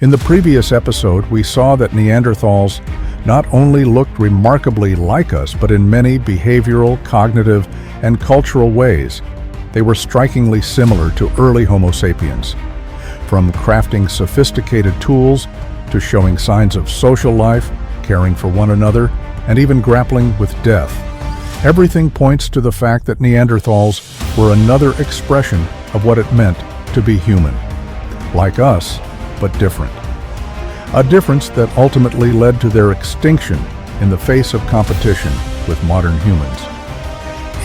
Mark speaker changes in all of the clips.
Speaker 1: In the previous episode, we saw that Neanderthals not only looked remarkably like us, but in many behavioral, cognitive, and cultural ways, they were strikingly similar to early Homo sapiens. From crafting sophisticated tools to showing signs of social life, caring for one another, and even grappling with death, everything points to the fact that Neanderthals were another expression of what it meant to be human. Like us, but different. A difference that ultimately led to their extinction in the face of competition with modern humans.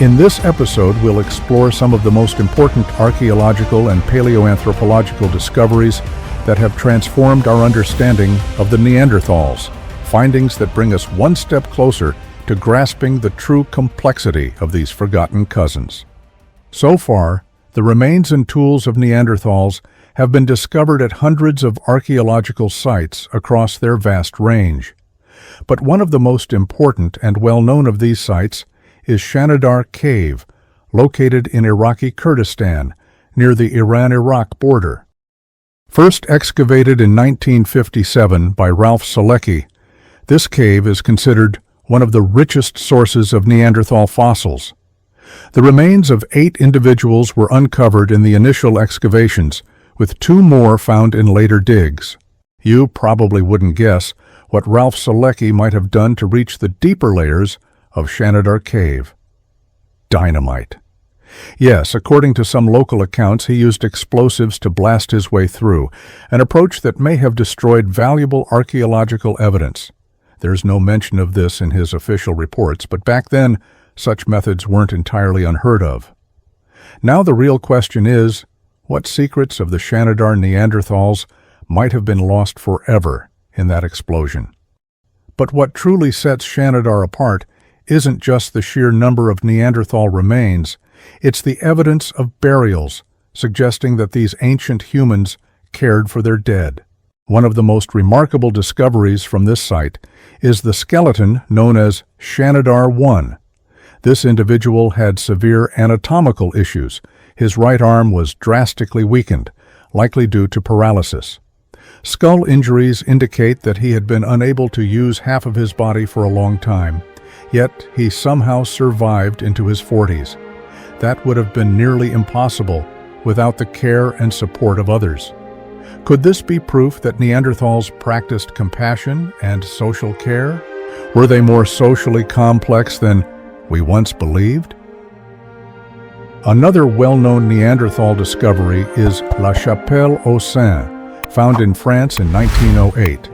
Speaker 1: In this episode, we'll explore some of the most important archaeological and paleoanthropological discoveries that have transformed our understanding of the Neanderthals, findings that bring us one step closer to grasping the true complexity of these forgotten cousins. So far, the remains and tools of Neanderthals have been discovered at hundreds of archaeological sites across their vast range. But one of the most important and well-known of these sites is Shanidar Cave, located in Iraqi Kurdistan, near the Iran-Iraq border. First excavated in 1957 by Ralph Selecki, this cave is considered one of the richest sources of Neanderthal fossils. The remains of 8 individuals were uncovered in the initial excavations, with 2 more found in later digs. You probably wouldn't guess what Ralph Selecki might have done to reach the deeper layers of Shanidar Cave. Dynamite. Yes, according to some local accounts, he used explosives to blast his way through, an approach that may have destroyed valuable archaeological evidence. There's no mention of this in his official reports, but back then, such methods weren't entirely unheard of. Now the real question is, what secrets of the Shanidar Neanderthals might have been lost forever in that explosion? But what truly sets Shanidar apart isn't just the sheer number of Neanderthal remains, it's the evidence of burials, suggesting that these ancient humans cared for their dead. One of the most remarkable discoveries from this site is the skeleton known as Shanidar I. This individual had severe anatomical issues. His right arm was drastically weakened, likely due to paralysis. Skull injuries indicate that he had been unable to use half of his body for a long time, yet he somehow survived into his 40s. That would have been nearly impossible without the care and support of others. Could this be proof that Neanderthals practiced compassion and social care? Were they more socially complex than we once believed? Another well-known Neanderthal discovery is La Chapelle-aux-Saints, found in France in 1908.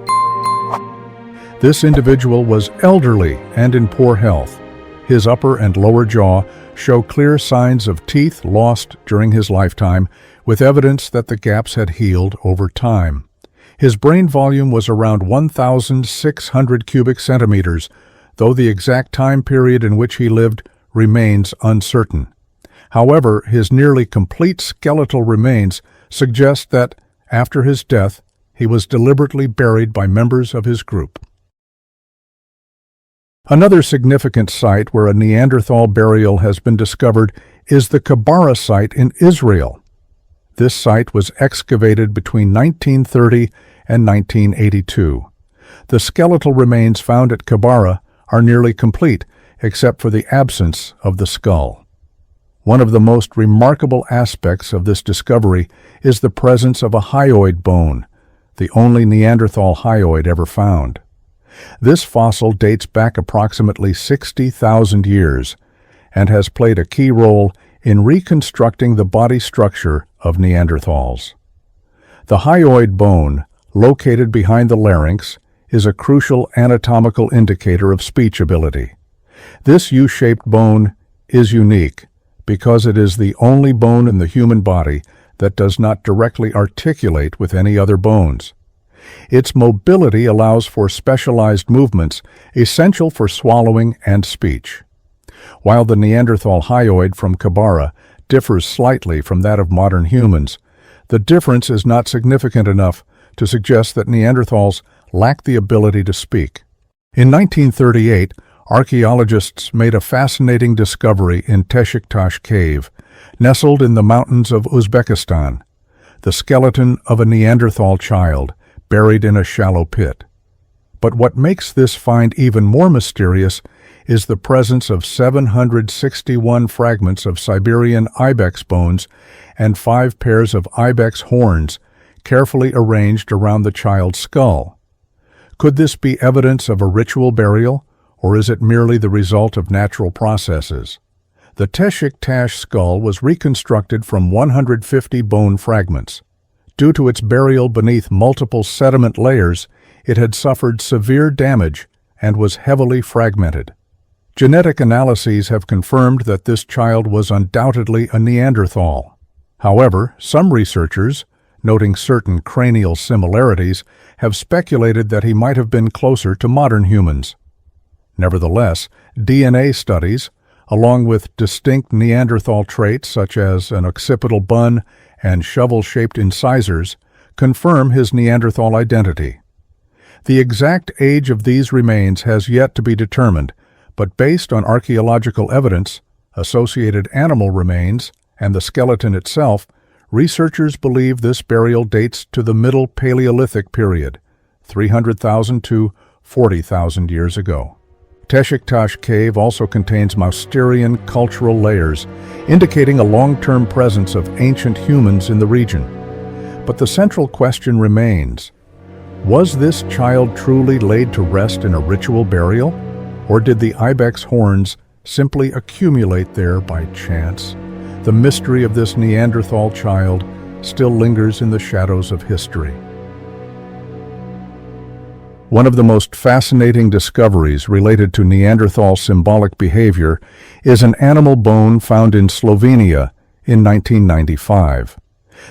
Speaker 1: This individual was elderly and in poor health. His upper and lower jaw show clear signs of teeth lost during his lifetime, with evidence that the gaps had healed over time. His brain volume was around 1,600 cubic centimeters, though the exact time period in which he lived remains uncertain. However, his nearly complete skeletal remains suggest that, after his death, he was deliberately buried by members of his group. Another significant site where a Neanderthal burial has been discovered is the Kebara site in Israel. This site was excavated between 1930 and 1982. The skeletal remains found at Kebara are nearly complete, except for the absence of the skull. One of the most remarkable aspects of this discovery is the presence of a hyoid bone, the only Neanderthal hyoid ever found. This fossil dates back approximately 60,000 years and has played a key role in reconstructing the body structure of Neanderthals. The hyoid bone, located behind the larynx, is a crucial anatomical indicator of speech ability. This U-shaped bone is unique because it is the only bone in the human body that does not directly articulate with any other bones. Its mobility allows for specialized movements essential for swallowing and speech. While the Neanderthal hyoid from Kebara differs slightly from that of modern humans, the difference is not significant enough to suggest that Neanderthals lacked the ability to speak. In 1938, archaeologists made a fascinating discovery in Teshik-Tash cave, nestled in the mountains of Uzbekistan. The skeleton of a Neanderthal child, buried in a shallow pit. But what makes this find even more mysterious is the presence of 761 fragments of Siberian ibex bones and 5 pairs of ibex horns carefully arranged around the child's skull. Could this be evidence of a ritual burial, or is it merely the result of natural processes? The Teshik-Tash skull was reconstructed from 150 bone fragments. Due to its burial beneath multiple sediment layers, it had suffered severe damage and was heavily fragmented. Genetic analyses have confirmed that this child was undoubtedly a Neanderthal. However, some researchers, noting certain cranial similarities, have speculated that he might have been closer to modern humans. Nevertheless, DNA studies, along with distinct Neanderthal traits such as an occipital bun and shovel-shaped incisors, confirm his Neanderthal identity. The exact age of these remains has yet to be determined, but based on archaeological evidence, associated animal remains, and the skeleton itself, researchers believe this burial dates to the Middle Paleolithic period, 300,000 to 40,000 years ago. Teshik-Tash cave also contains Mousterian cultural layers, indicating a long-term presence of ancient humans in the region. But the central question remains: was this child truly laid to rest in a ritual burial, or did the ibex horns simply accumulate there by chance? The mystery of this Neanderthal child still lingers in the shadows of history. One of the most fascinating discoveries related to Neanderthal symbolic behavior is an animal bone found in Slovenia in 1995.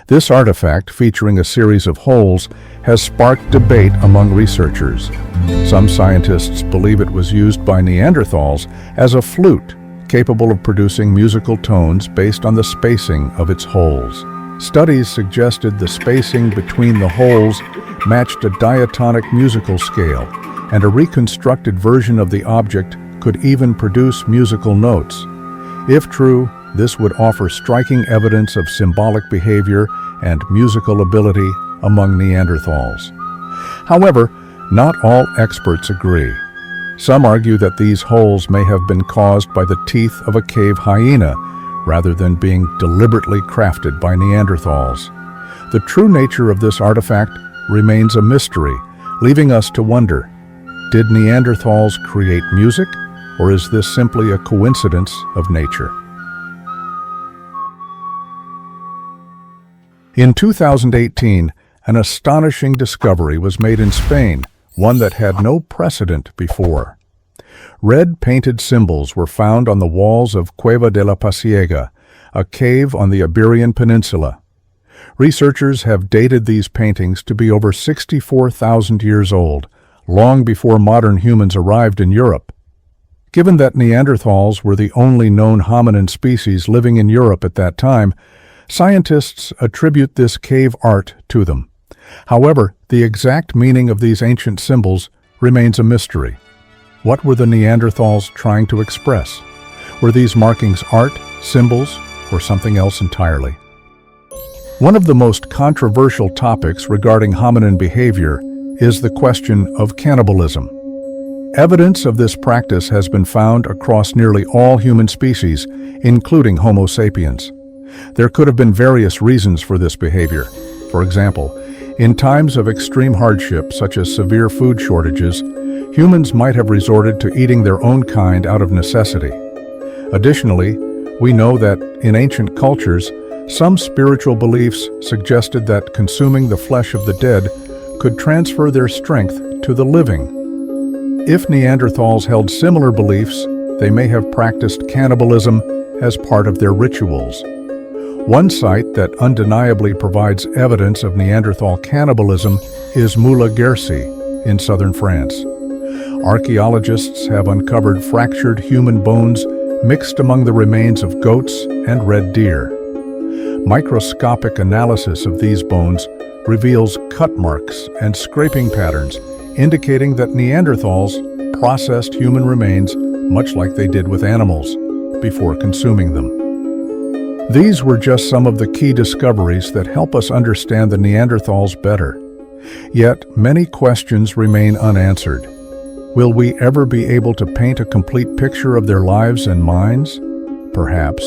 Speaker 1: This artifact, featuring a series of holes, has sparked debate among researchers. Some scientists believe it was used by Neanderthals as a flute, capable of producing musical tones based on the spacing of its holes. Studies suggested the spacing between the holes matched a diatonic musical scale, and a reconstructed version of the object could even produce musical notes. If true, this would offer striking evidence of symbolic behavior and musical ability among Neanderthals. However, not all experts agree. Some argue that these holes may have been caused by the teeth of a cave hyena, rather than being deliberately crafted by Neanderthals. The true nature of this artifact remains a mystery, leaving us to wonder: did Neanderthals create music, or is this simply a coincidence of nature? In 2018, an astonishing discovery was made in Spain, one that had no precedent before. Red painted symbols were found on the walls of Cueva de la Pasiega, a cave on the Iberian Peninsula. Researchers have dated these paintings to be over 64,000 years old, long before modern humans arrived in Europe. Given that Neanderthals were the only known hominin species living in Europe at that time, scientists attribute this cave art to them. However, the exact meaning of these ancient symbols remains a mystery. What were the Neanderthals trying to express? Were these markings art, symbols, or something else entirely? One of the most controversial topics regarding hominin behavior is the question of cannibalism. Evidence of this practice has been found across nearly all human species, including Homo sapiens. There could have been various reasons for this behavior. For example, in times of extreme hardship, such as severe food shortages, humans might have resorted to eating their own kind out of necessity. Additionally, we know that in ancient cultures, some spiritual beliefs suggested that consuming the flesh of the dead could transfer their strength to the living. If Neanderthals held similar beliefs, they may have practiced cannibalism as part of their rituals. One site that undeniably provides evidence of Neanderthal cannibalism is Moula-Guercy in southern France. Archaeologists have uncovered fractured human bones mixed among the remains of goats and red deer. Microscopic analysis of these bones reveals cut marks and scraping patterns, indicating that Neanderthals processed human remains much like they did with animals before consuming them. These were just some of the key discoveries that help us understand the Neanderthals better. Yet, many questions remain unanswered. Will we ever be able to paint a complete picture of their lives and minds? Perhaps.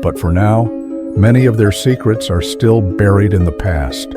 Speaker 1: But for now, many of their secrets are still buried in the past.